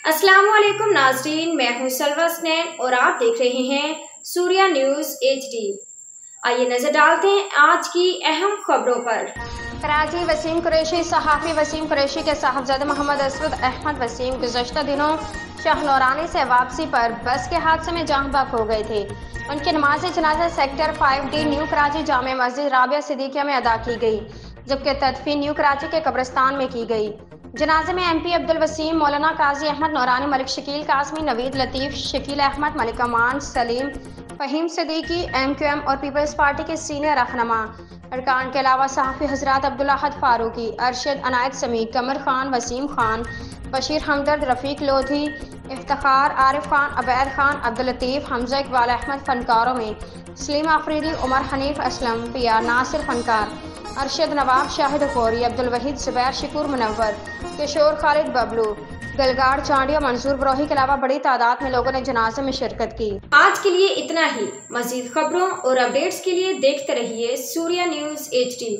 अस्सलाम वालेकुम नाज़रीन, मैं हूं सलवा स्नैन और आप देख रहे हैं सूर्या न्यूज़ HD। आइए नजर डालते हैं आज की अहम खबरों पर। कराची वसीम कुरैशी सहाफ़ी वसीम कुरैशी के साहबजादे मोहम्मद असद अहमद वसीम गुज़श्ता दिनों शाहनौरानी से वापसी पर बस के हादसे में जहाँ बहक हो गए थे। उनकी नमाज जनाजा सेक्टर 5D न्यू कराची जामे मस्जिद राबिया सिद्दीकिया में अदा की गई, जबकि तदफीन न्यू कराची के कब्रिस्तान में की गई। जनाजे में MP अब्दुल वसीम, मौलाना काजी अहमद नौरानी, मलिक शकील कासमी, नवीद लतीफ़, शकील अहमद, मलिक अमान, सलीम, फ़हीम सिद्दीकी, MQM और पीपल्स पार्टी के सीनियर रहनुमा अरकान के अलावा सहाफ़ी हज़रात अब्दुल अहद फारूकी, अरशद अनायत समी, कमर खान, वसीम खान, बशीर हमदर्द, रफ़ीक लोधी, इफ्तिखार, आरिफ खान, अबैद खान, अब्दुल लतीफ़, हमजा इकबाल अहमद फनकारों में सलीम आफरीदी, उमर हनीफ असलम, पिया नासिर फनकार, अरशद नवाब, शाहिद खोरी, अब्दुल वहीद, जुबैर शकूर मुनव्वर, किशोर खालिद बबलू, गलगाड़ चांडिया, मंसूर बरोही के अलावा बड़ी तादाद में लोगों ने जनाजे में शिरकत की। आज के लिए इतना ही। मज़ीद खबरों और अपडेट्स के लिए देखते रहिए सूर्या न्यूज़ HD।